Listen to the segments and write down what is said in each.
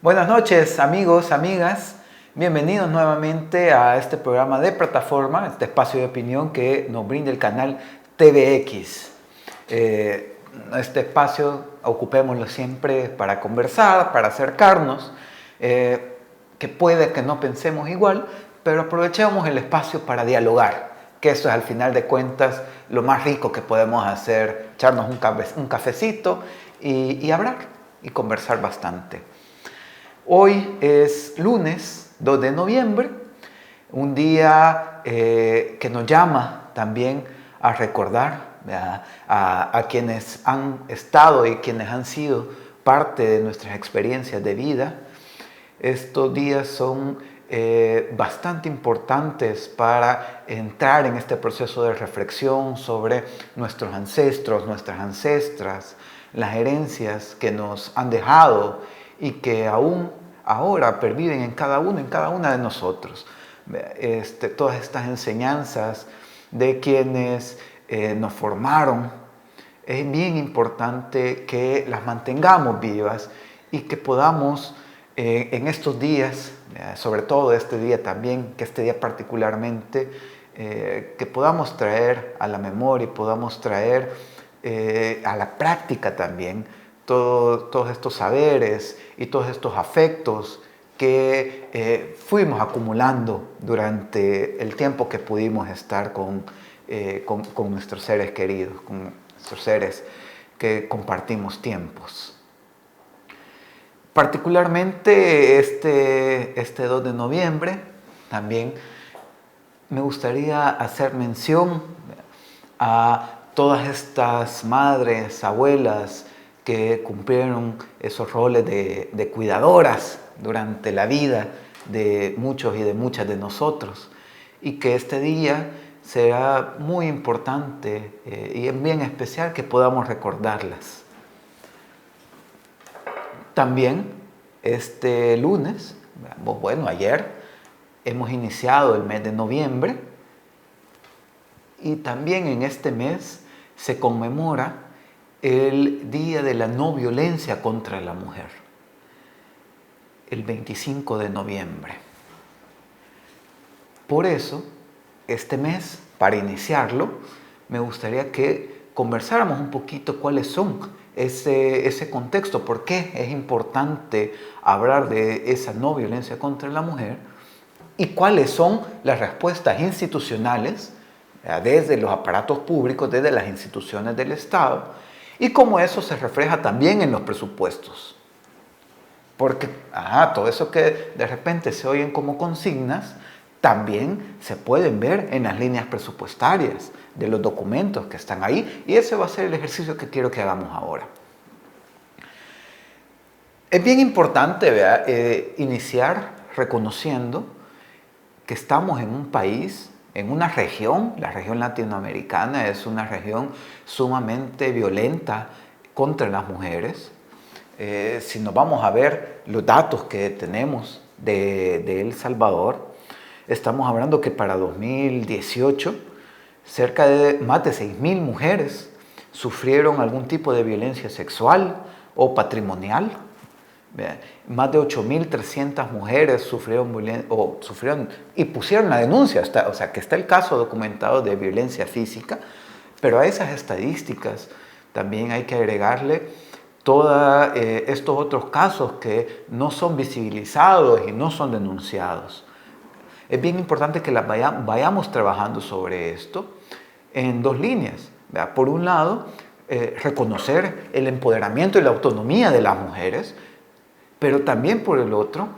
Buenas noches, amigos, amigas. Bienvenidos nuevamente a este programa de plataforma, este espacio de opinión que nos brinda el canal TVX. Este espacio ocupémoslo siempre para conversar, para acercarnos, que puede que no pensemos igual, pero aprovechemos el espacio para dialogar, que eso es al final de cuentas lo más rico que podemos hacer, echarnos un cafecito y hablar y conversar bastante. Hoy es lunes 2 de noviembre, un día que nos llama también a recordar a quienes han estado y quienes han sido parte de nuestras experiencias de vida. Estos días son bastante importantes para entrar en este proceso de reflexión sobre nuestros ancestros, nuestras ancestras, las herencias que nos han dejado y que aún ahora perviven en cada una de nosotros. Todas estas enseñanzas de quienes nos formaron, es bien importante que las mantengamos vivas y que podamos en estos días, sobre todo este día también, que este día particularmente, que podamos traer a la memoria y podamos traer a la práctica también todos estos saberes y todos estos afectos que fuimos acumulando durante el tiempo que pudimos estar con nuestros seres queridos, con nuestros seres que compartimos tiempos. Particularmente este 2 de noviembre también me gustaría hacer mención a todas estas madres, abuelas que cumplieron esos roles de cuidadoras durante la vida de muchos y de muchas de nosotros, y que este día será muy importante y es bien especial que podamos recordarlas. También este lunes, ayer hemos iniciado el mes de noviembre y también en este mes se conmemora el Día de la No Violencia contra la Mujer, el 25 de noviembre. Por eso, este mes, para iniciarlo, me gustaría que conversáramos un poquito cuáles son ese contexto, por qué es importante hablar de esa no violencia contra la mujer y cuáles son las respuestas institucionales desde los aparatos públicos, desde las instituciones del Estado, y cómo eso se refleja también en los presupuestos. Porque todo eso que de repente se oyen como consignas, también se pueden ver en las líneas presupuestarias de los documentos que están ahí, y ese va a ser el ejercicio que quiero que hagamos ahora. Es bien importante iniciar reconociendo que estamos en un país, en una región, la región latinoamericana es una región sumamente violenta contra las mujeres. Si nos vamos a ver los datos que tenemos de El Salvador, estamos hablando que para 2018 cerca de más de 6.000 mujeres sufrieron algún tipo de violencia sexual o patrimonial. Más de 8.300 mujeres sufrieron y pusieron la denuncia, o sea que está el caso documentado de violencia física, pero a esas estadísticas también hay que agregarle todos estos otros casos que no son visibilizados y no son denunciados. Es bien importante que vayamos trabajando sobre esto en dos líneas. Por un lado, reconocer el empoderamiento y la autonomía de las mujeres, pero también por el otro,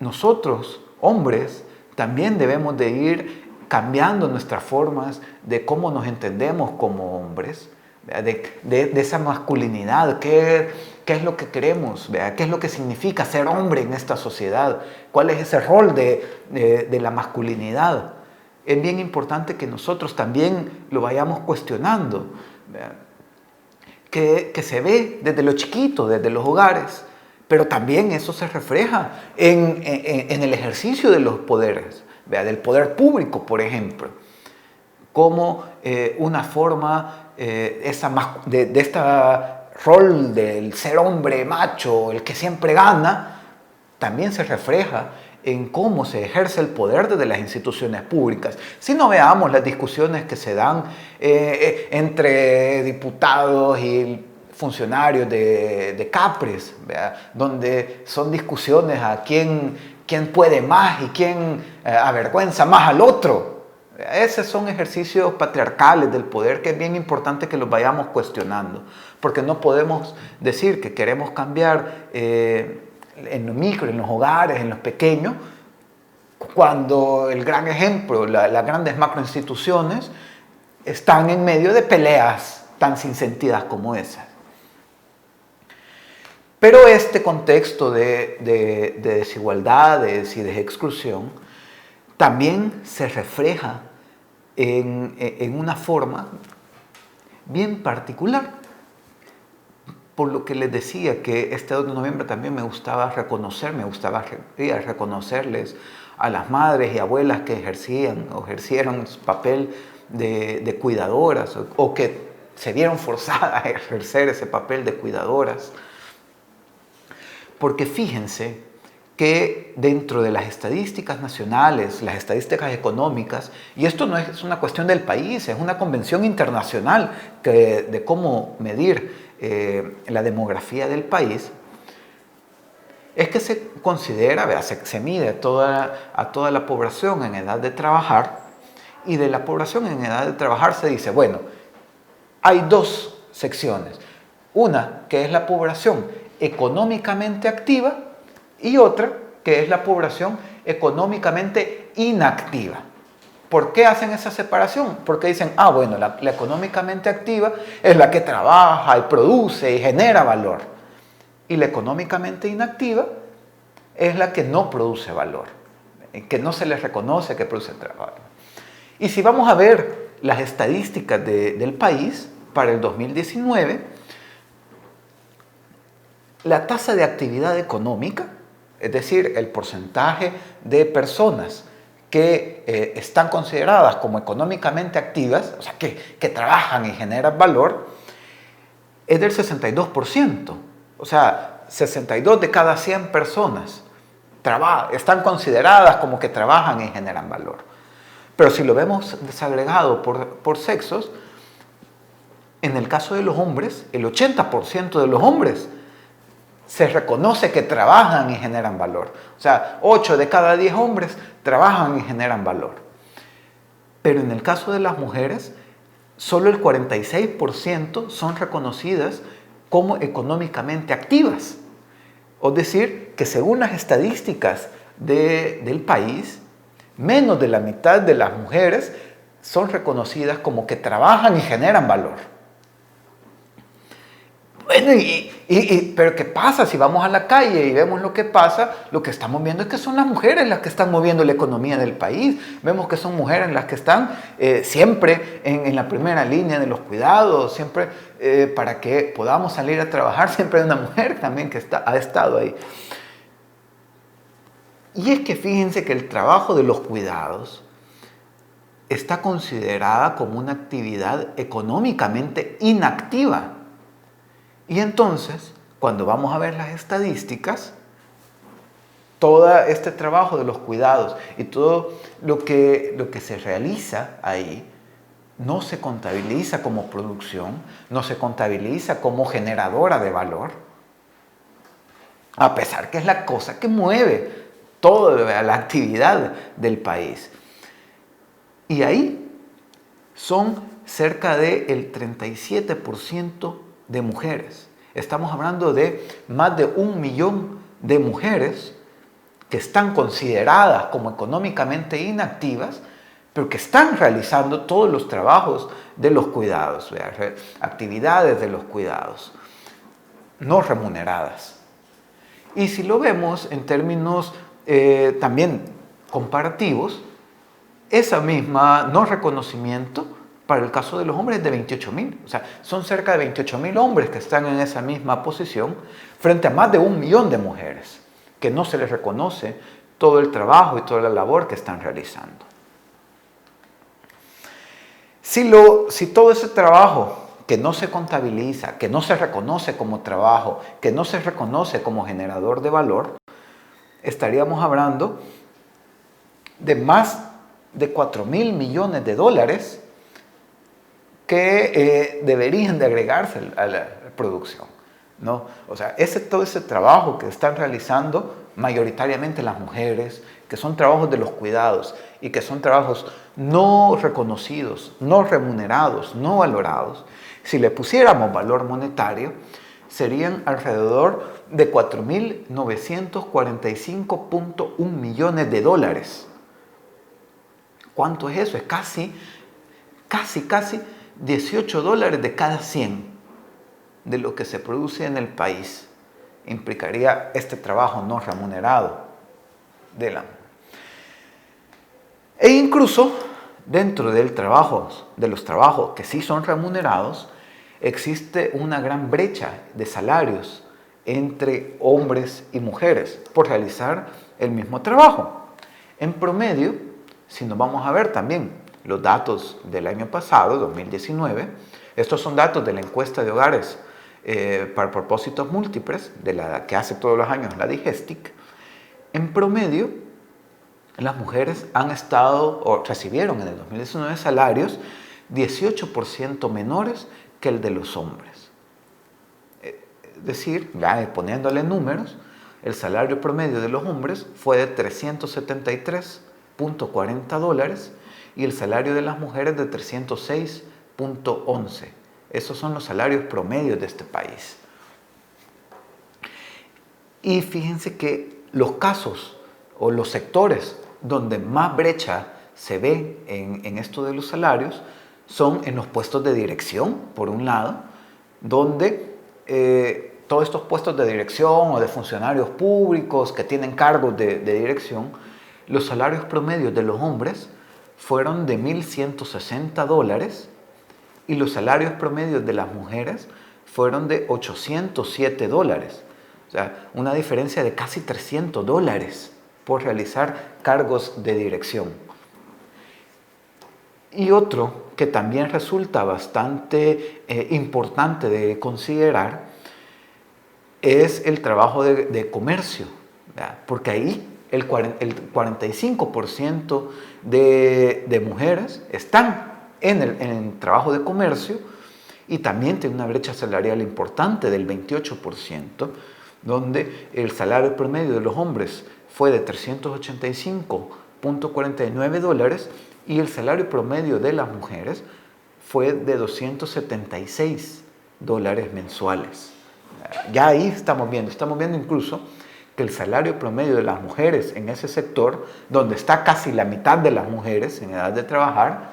nosotros, hombres, también debemos de ir cambiando nuestras formas de cómo nos entendemos como hombres, de esa masculinidad, qué es lo que queremos, qué es lo que significa ser hombre en esta sociedad, cuál es ese rol de la masculinidad. Es bien importante que nosotros también lo vayamos cuestionando, que se ve desde lo chiquito, desde los hogares, pero también eso se refleja en el ejercicio de los poderes, del poder público, por ejemplo, como una forma de esta rol del ser hombre macho, el que siempre gana, también se refleja en cómo se ejerce el poder desde las instituciones públicas. Si no veamos las discusiones que se dan entre diputados y funcionarios de CAPRES, ¿verdad? Donde son discusiones a quién puede más y quién avergüenza más al otro. Esos son ejercicios patriarcales del poder que es bien importante que los vayamos cuestionando, porque no podemos decir que queremos cambiar en lo micro, en los hogares, en los pequeños, cuando el gran ejemplo, las grandes macroinstituciones, están en medio de peleas tan sin sentidas como esas. Pero este contexto de desigualdades y de exclusión también se refleja en una forma bien particular. Por lo que les decía que este 2 de noviembre también me gustaría reconocerles a las madres y abuelas que ejercieron su papel de cuidadoras o que se vieron forzadas a ejercer ese papel de cuidadoras. Porque fíjense que dentro de las estadísticas nacionales, las estadísticas económicas, y esto no es una cuestión del país, es una convención internacional de cómo medir la demografía del país, es que se considera, se mide a toda la población en edad de trabajar, y de la población en edad de trabajar se dice, bueno, hay dos secciones. Una que es la población económicamente activa y otra que es la población económicamente inactiva. ¿Por qué hacen esa separación? Porque dicen, bueno, la económicamente activa es la que trabaja y produce y genera valor. Y la económicamente inactiva es la que no produce valor, que no se le reconoce que produce trabajo. Y si vamos a ver las estadísticas del país para el 2019, la tasa de actividad económica, es decir, el porcentaje de personas que están consideradas como económicamente activas, o sea, que trabajan y generan valor, es del 62%. O sea, 62 de cada 100 personas están consideradas como que trabajan y generan valor. Pero si lo vemos desagregado por sexos, en el caso de los hombres, el 80% de los hombres se reconoce que trabajan y generan valor. O sea, 8 de cada 10 hombres trabajan y generan valor. Pero en el caso de las mujeres, solo el 46% son reconocidas como económicamente activas. Es decir, que según las estadísticas del país, menos de la mitad de las mujeres son reconocidas como que trabajan y generan valor. Bueno, pero ¿qué pasa? Si vamos a la calle y vemos lo que pasa, lo que estamos viendo es que son las mujeres las que están moviendo la economía del país. Vemos que son mujeres las que están siempre en la primera línea de los cuidados, siempre para que podamos salir a trabajar, siempre hay una mujer también que ha estado ahí. Y es que fíjense que el trabajo de los cuidados está considerada como una actividad económicamente inactiva. Y entonces, cuando vamos a ver las estadísticas, todo este trabajo de los cuidados y todo lo que se realiza ahí no se contabiliza como producción, no se contabiliza como generadora de valor, a pesar que es la cosa que mueve toda la actividad del país. Y ahí son cerca del 37% de mujeres. Estamos hablando de más de 1 millón de mujeres que están consideradas como económicamente inactivas, pero que están realizando todos los trabajos de los cuidados, actividades de los cuidados, no remuneradas. Y si lo vemos en términos también comparativos, esa misma no reconocimiento para el caso de los hombres es de 28.000. O sea, son cerca de 28.000 hombres que están en esa misma posición frente a más de 1 millón de mujeres que no se les reconoce todo el trabajo y toda la labor que están realizando. Si todo ese trabajo que no se contabiliza, que no se reconoce como trabajo, que no se reconoce como generador de valor, estaríamos hablando de más de 4.000 millones de dólares que deberían de agregarse a la producción, ¿no? O sea, todo ese trabajo que están realizando mayoritariamente las mujeres, que son trabajos de los cuidados y que son trabajos no reconocidos, no remunerados, no valorados, si le pusiéramos valor monetario, serían alrededor de 4.945.1 millones de dólares. ¿Cuánto es eso? Es casi 18 dólares de cada 100 de lo que se produce en el país. Implicaría este trabajo no remunerado de la mujer. E incluso dentro de los trabajos que sí son remunerados, existe una gran brecha de salarios entre hombres y mujeres por realizar el mismo trabajo. En promedio, si nos vamos a ver también los datos del año pasado, 2019, estos son datos de la encuesta de hogares para propósitos múltiples, de la que hace todos los años la Digestic. En promedio, las mujeres han estado o recibieron en el 2019 salarios 18% menores que el de los hombres. Es decir, ya poniéndole números, el salario promedio de los hombres fue de 373.40 dólares y el salario de las mujeres de 306.11. Esos son los salarios promedios de este país. Y fíjense que los casos o los sectores donde más brecha se ve en esto de los salarios son en los puestos de dirección, por un lado, donde todos estos puestos de dirección o de funcionarios públicos que tienen cargos de dirección, los salarios promedios de los hombres fueron de 1.160 dólares y los salarios promedios de las mujeres fueron de 807 dólares. O sea, una diferencia de casi 300 dólares por realizar cargos de dirección. Y otro que también resulta bastante importante de considerar es el trabajo de comercio, ¿verdad? Porque ahí el 45% de mujeres están en el trabajo de comercio y también tiene una brecha salarial importante del 28%, donde el salario promedio de los hombres fue de 385.49 dólares y el salario promedio de las mujeres fue de 276 dólares mensuales. Ya ahí estamos viendo incluso que el salario promedio de las mujeres en ese sector, donde está casi la mitad de las mujeres en edad de trabajar,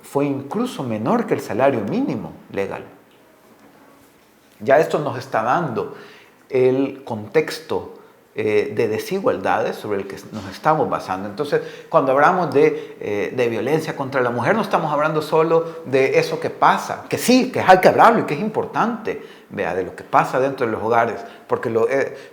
fue incluso menor que el salario mínimo legal. Ya esto nos está dando el contexto de desigualdades sobre el que nos estamos basando. Entonces, cuando hablamos de violencia contra la mujer, no estamos hablando solo de eso que pasa, que sí, que hay que hablarlo y que es importante, vea, de lo que pasa dentro de los hogares, porque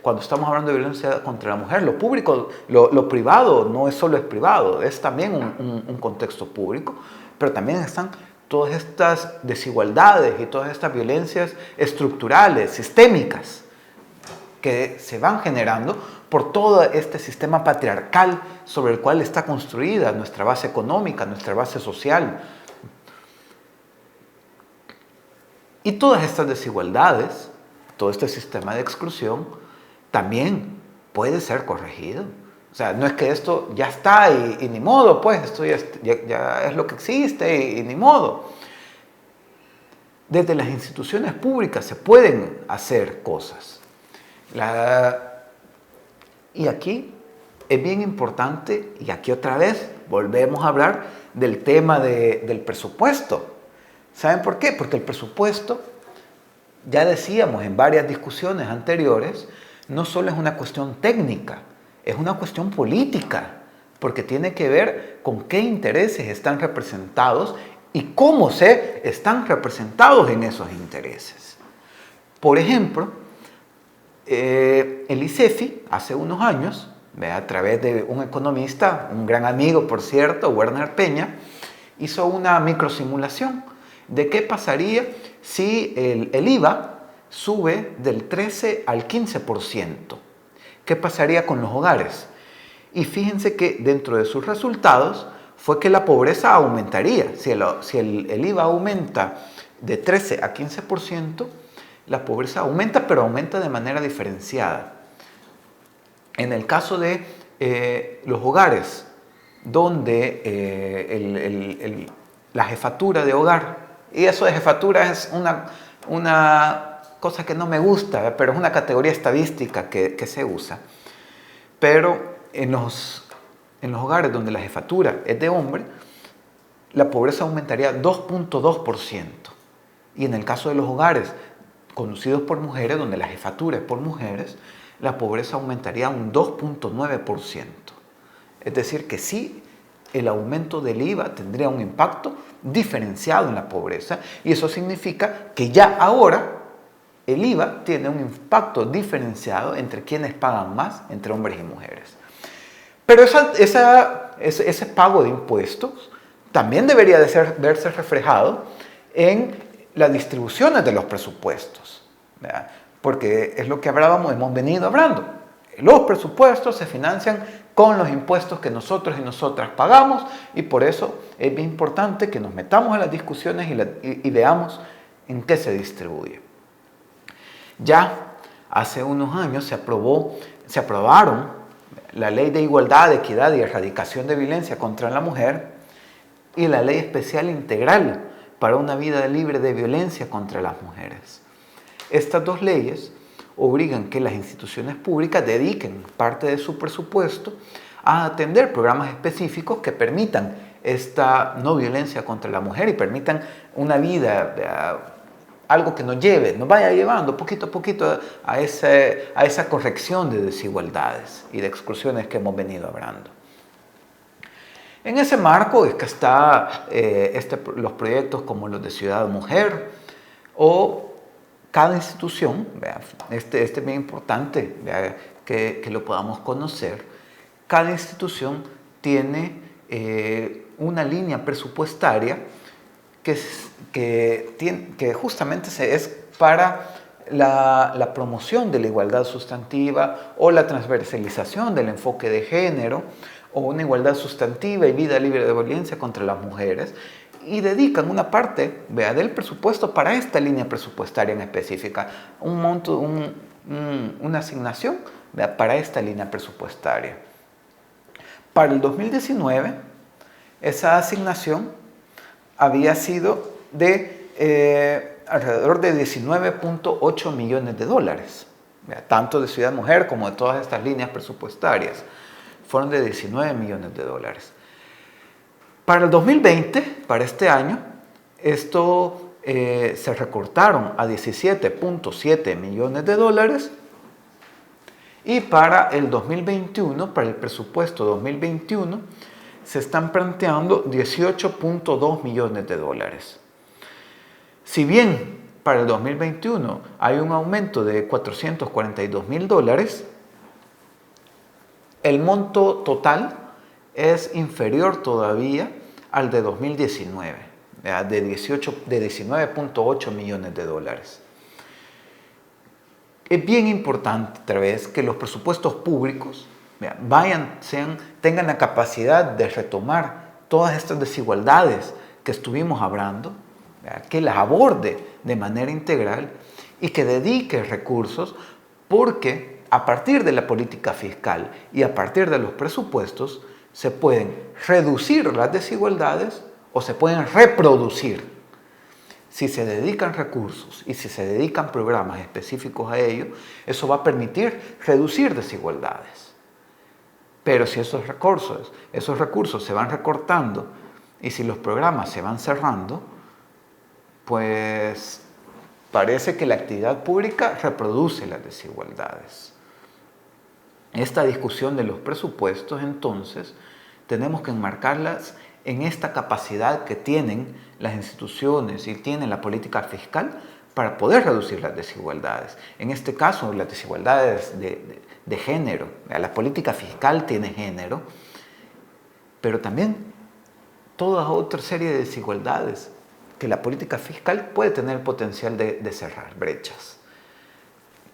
cuando estamos hablando de violencia contra la mujer, lo público, lo privado no es solo privado, es también un contexto público, pero también están todas estas desigualdades y todas estas violencias estructurales, sistémicas, que se van generando por todo este sistema patriarcal sobre el cual está construida nuestra base económica, nuestra base social. Y todas estas desigualdades, todo este sistema de exclusión, también puede ser corregido. O sea, no es que esto ya está y ni modo, pues esto ya es lo que existe y ni modo. Desde las instituciones públicas se pueden hacer cosas. Y aquí es bien importante, y aquí otra vez volvemos a hablar del tema del presupuesto. ¿Saben por qué? Porque el presupuesto, ya decíamos en varias discusiones anteriores, no solo es una cuestión técnica, es una cuestión política, porque tiene que ver con qué intereses están representados y cómo se están representados en esos intereses. Por ejemplo, el ICEFI, hace unos años, a través de un economista, un gran amigo por cierto, Werner Peña, hizo una microsimulación de qué pasaría si el IVA sube del 13 al 15%. ¿Qué pasaría con los hogares? Y fíjense que dentro de sus resultados fue que la pobreza aumentaría. Si el IVA aumenta de 13 a 15%, la pobreza aumenta, pero aumenta de manera diferenciada. En el caso de los hogares donde la jefatura de hogar, y eso de jefatura es una cosa que no me gusta, pero es una categoría estadística que se usa. Pero en los hogares donde la jefatura es de hombre, la pobreza aumentaría 2.2%. Y en el caso de los hogares conducidos por mujeres, donde la jefatura es por mujeres, la pobreza aumentaría un 2.9%. Es decir, que sí, el aumento del IVA tendría un impacto diferenciado en la pobreza, y eso significa que ya ahora el IVA tiene un impacto diferenciado entre quienes pagan más, entre hombres y mujeres. Pero ese pago de impuestos también debería de verse reflejado en las distribuciones de los presupuestos, ¿verdad? Porque es lo que hemos venido hablando. Los presupuestos se financian con los impuestos que nosotros y nosotras pagamos, y por eso es bien importante que nos metamos en las discusiones y veamos en qué se distribuye. Ya hace unos años se aprobaron la Ley de Igualdad, Equidad y Erradicación de Violencia contra la Mujer y la Ley Especial Integral para una vida libre de violencia contra las mujeres. Estas dos leyes obligan que las instituciones públicas dediquen parte de su presupuesto a atender programas específicos que permitan esta no violencia contra la mujer y permitan una vida, algo que nos vaya llevando poquito a poquito a esa corrección de desigualdades y de exclusiones que hemos venido hablando. En ese marco es que están los proyectos como los de Ciudad Mujer, o cada institución, este es bien importante que lo podamos conocer. Cada institución tiene una línea presupuestaria que justamente es para la promoción de la igualdad sustantiva o la transversalización del enfoque de género, o una igualdad sustantiva y vida libre de violencia contra las mujeres, y dedican una parte del presupuesto para esta línea presupuestaria en específica, un monto, una asignación para esta línea presupuestaria. Para el 2019, esa asignación había sido de alrededor de 19.8 millones de dólares, tanto de Ciudad Mujer como de todas estas líneas presupuestarias. Fueron de 19 millones de dólares. Para el 2020, para este año, esto se recortaron a 17.7 millones de dólares, y para el 2021, para el presupuesto 2021, se están planteando 18.2 millones de dólares. Si bien para el 2021 hay un aumento de 442 mil dólares, el monto total es inferior todavía al de 2019, de 19.8 millones de dólares. Es bien importante, otra vez, que los presupuestos públicos tengan la capacidad de retomar todas estas desigualdades que estuvimos hablando, que las aborde de manera integral y que dedique recursos, porque a partir de la política fiscal y a partir de los presupuestos se pueden reducir las desigualdades o se pueden reproducir. Si se dedican recursos y si se dedican programas específicos a ello, eso va a permitir reducir desigualdades. Pero si esos recursos se van recortando y si los programas se van cerrando, pues parece que la actividad pública reproduce las desigualdades. Esta discusión de los presupuestos, entonces, tenemos que enmarcarlas en esta capacidad que tienen las instituciones y tiene la política fiscal para poder reducir las desigualdades. En este caso, las desigualdades de género. La política fiscal tiene género, pero también toda otra serie de desigualdades que la política fiscal puede tener el potencial de cerrar brechas.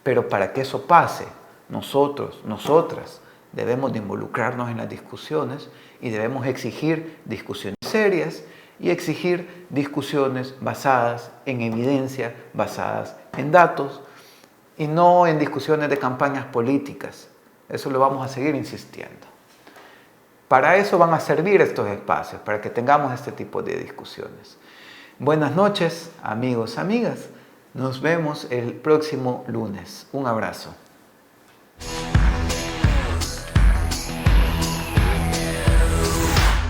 Pero para que eso pase, nosotras, debemos de involucrarnos en las discusiones y debemos exigir discusiones serias y exigir discusiones basadas en evidencia, basadas en datos y no en discusiones de campañas políticas. Eso lo vamos a seguir insistiendo. Para eso van a servir estos espacios, para que tengamos este tipo de discusiones. Buenas noches, amigos, amigas. Nos vemos el próximo lunes. Un abrazo.